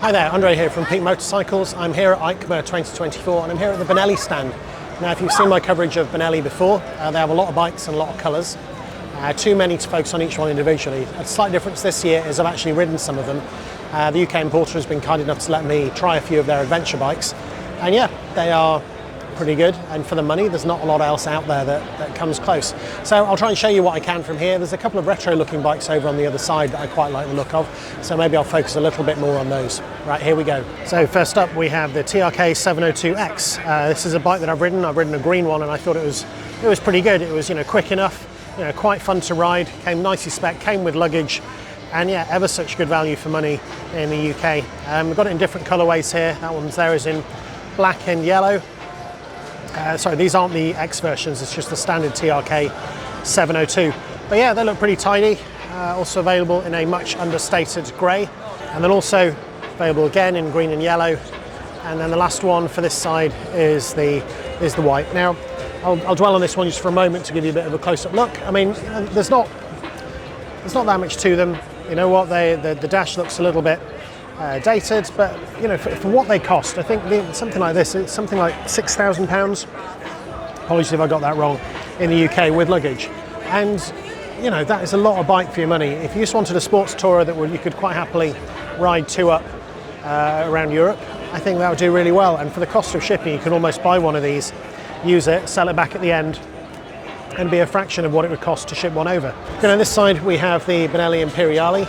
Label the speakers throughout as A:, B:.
A: Hi there, Andre here from Peak Motorcycles. I'm here at EICMA 2024 and I'm here at the Benelli stand. Now if you've seen my coverage of Benelli before, they have a lot of bikes and a lot of colours. Too many to focus on each one individually. A slight difference this year is I've actually ridden some of them. The UK importer has been kind enough to let me try a few of their adventure bikes. And yeah, they are pretty good, and for the money there's not a lot else out there that comes close. So I'll try and show you what I can from here. There's a couple of retro looking bikes over on the other side that I quite like the look of, so maybe I'll focus a little bit more on those. Right, here we go. So first up we have the TRK902 this is a bike that I've ridden a green one, and I thought it was pretty good. It was, quick enough, quite fun to ride, came nicely spec, came with luggage, and yeah, ever such good value for money in the UK. We've got it in different colorways here. That one's there is in black and yellow. Sorry, these aren't the X versions, it's just the standard TRK902. But yeah, they look pretty tidy. Also available in a much understated grey, and then also available again in green and yellow. And then the last one for this side is the white. Now, I'll dwell on this one just for a moment to give you a bit of a close-up look. I mean, there's not that much to them. You know what? The dash looks a little bit dated, but for what they cost, I think something like this, it's something like £6,000. Apologies if I got that wrong, in the UK with luggage. And that is a lot of bike for your money. If you just wanted a sports tourer that you could quite happily ride two up around Europe, I think that would do really well. And for the cost of shipping, you can almost buy one of these, use it, sell it back at the end, and be a fraction of what it would cost to ship one over. On this side we have the Benelli Imperiale,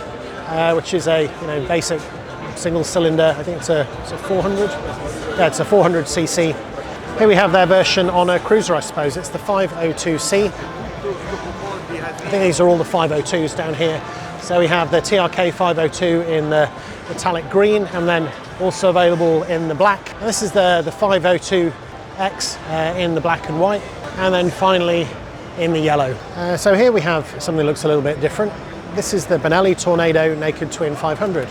A: which is a basic single cylinder. I think it's a 400. Yeah, it's a 400cc. Here we have their version on a cruiser, I suppose. It's the 502C. I think these are all the 502s down here. So we have the TRK 502 in the metallic green, and then also available in the black. And this is the 502X in the black and white, and then finally in the yellow. So here we have something that looks a little bit different. This is the Benelli Tornado Naked Twin 500.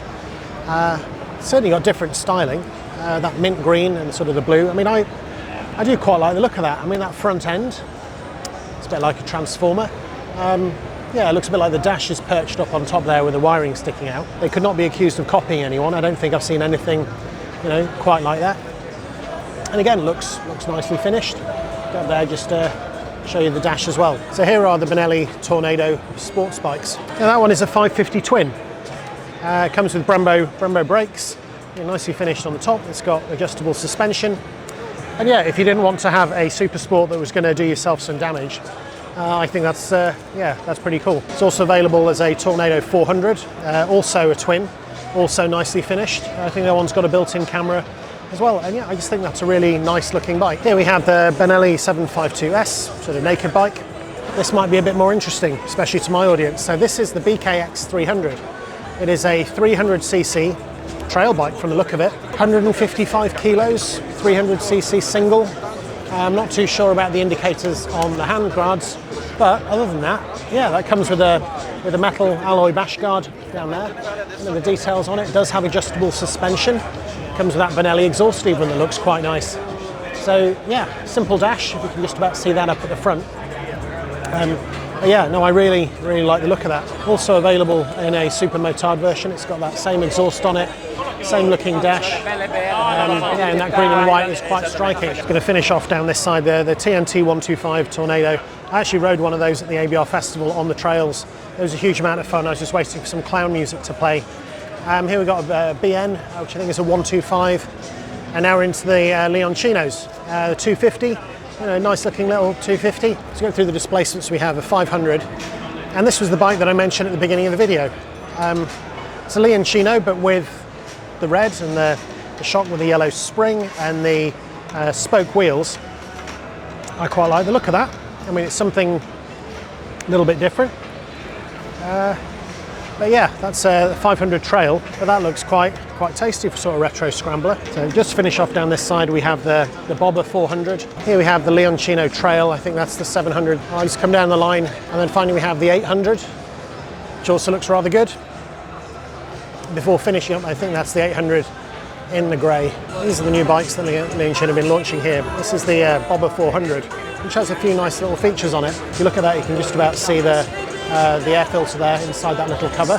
A: Certainly got different styling, that mint green and sort of the blue. I mean, I do quite like the look of that. I mean, that front end, it's a bit like a transformer. Yeah, it looks a bit like the dash is perched up on top there with the wiring sticking out. They could not be accused of copying anyone. I don't think I've seen anything, quite like that. And again, looks nicely finished. Got there just show you the dash as well. So here are the Benelli Tornado sports bikes. Now that one is a 550 twin. It comes with Brembo brakes, nicely finished on the top. It's got adjustable suspension. And yeah, if you didn't want to have a super sport that was going to do yourself some damage, I think that's pretty cool. It's also available as a Tornado 400, also a twin, also nicely finished. I think that one's got a built-in camera as well, and yeah, I just think that's a really nice looking bike. Here we have the Benelli 752S, sort of naked bike. This might be a bit more interesting, especially to my audience. So this is the BKX 300. It is a 300cc trail bike from the look of it, 155 kilos, 300cc single. I'm not too sure about the indicators on the hand guards, but other than that, yeah, that comes with a metal alloy bash guard down there. And the details on it does have adjustable suspension. Comes with that Benelli exhaust lever that looks quite nice. So yeah, simple dash, if you can just about see that up at the front. But yeah, no, I really like the look of that. Also available in a super motard version. It's got that same exhaust on it, same looking dash. Yeah, and that green and white is quite striking. Going to finish off down this side there, the TNT 125 Tornado. I actually rode one of those at the ABR Festival on the trails. It was a huge amount of fun. I was just waiting for some clown music to play. Here we've got a BN, which I think is a 125, and now we're into the Leoncinos, the 250, nice looking little 250. Let's go through the displacements. We have a 500, and this was the bike that I mentioned at the beginning of the video. It's a Leoncino, but with the red and the shock with the yellow spring and the spoke wheels. I quite like the look of that. I mean, it's something a little bit different. But yeah, that's a 500 trail, but that looks quite tasty for sort of retro scrambler. So just to finish off down this side, we have the Bobber 400. Here we have the Leoncino trail. I think that's the 700. I'll just come down the line, and then finally we have the 800, which also looks rather good. Before finishing up, I think that's the 800 in the grey. These are the new bikes that Leoncino have been launching here. This is the Bobber 400, which has a few nice little features on it. If you look at that, you can just about see the air filter there inside that little cover.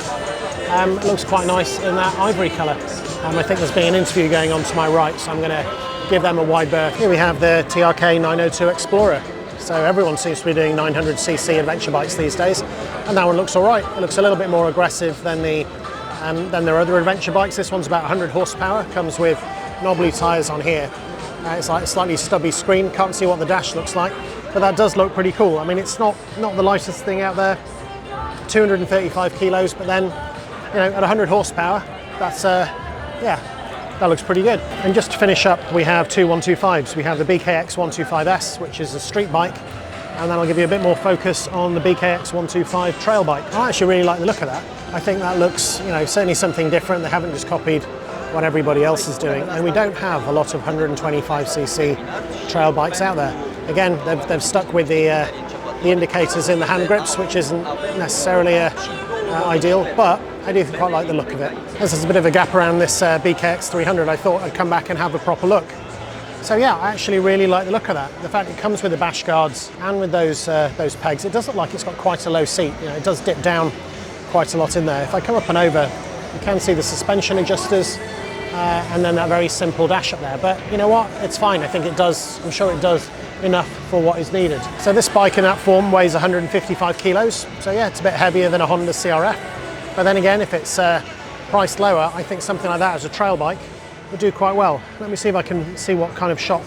A: It looks quite nice in that ivory colour. I think there's been an interview going on to my right, so I'm going to give them a wide berth. Here we have the TRK902 Explorer. So everyone seems to be doing 900cc adventure bikes these days, and that one looks all right. It looks a little bit more aggressive than their other adventure bikes. This one's about 100 horsepower, comes with knobbly tyres on here. It's like a slightly stubby screen, can't see what the dash looks like, but that does look pretty cool. I mean, it's not the lightest thing out there, 235 kilos, but then, you know, at 100 horsepower, that's, yeah, that looks pretty good. And just to finish up, we have two 125s. We have the BKX125S, which is a street bike, and then I'll give you a bit more focus on the BKX125 trail bike. I actually really like the look of that. I think that looks, you know, certainly something different. They haven't just copied what everybody else is doing, and we don't have a lot of 125cc trail bikes out there. Again, they've stuck with the indicators in the hand grips, which isn't necessarily ideal, but I do quite like the look of it. As there's a bit of a gap around this BKX300, I thought I'd come back and have a proper look. So yeah, I actually really like the look of that. The fact it comes with the bash guards and with those pegs, it does look like it's got quite a low seat. You know, it does dip down quite a lot in there. If I come up and over, you can see the suspension adjusters and then that very simple dash up there. But you know what? It's fine. I think it does. I'm sure it does enough for what is needed. So this bike in that form weighs 155 kilos. So yeah, it's a bit heavier than a Honda CRF. But then again, if it's priced lower, I think something like that as a trail bike would do quite well. Let me see if I can see what kind of shock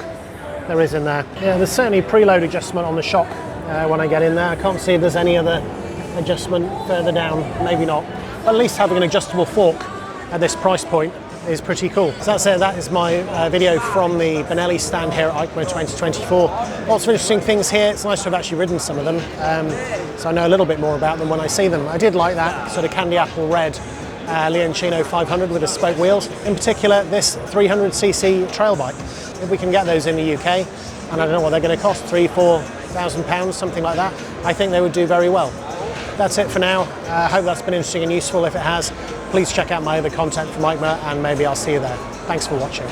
A: there is in there. Yeah, there's certainly preload adjustment on the shock when I get in there. I can't see if there's any other adjustment further down, maybe not. But at least having an adjustable fork at this price point is pretty cool. So that's it, that is my video from the Benelli stand here at EICMA 2024. Lots of interesting things here. It's nice to have actually ridden some of them, so I know a little bit more about them when I see them. I did like that sort of candy apple red Leoncino 500 with the spoke wheels. In particular, this 300cc trail bike. If we can get those in the UK, and I don't know what they're going to cost, £3,000–4,000, something like that, I think they would do very well. That's it for now. I hope that's been interesting and useful. If it has, please check out my other content from EICMA, and maybe I'll see you there. Thanks for watching.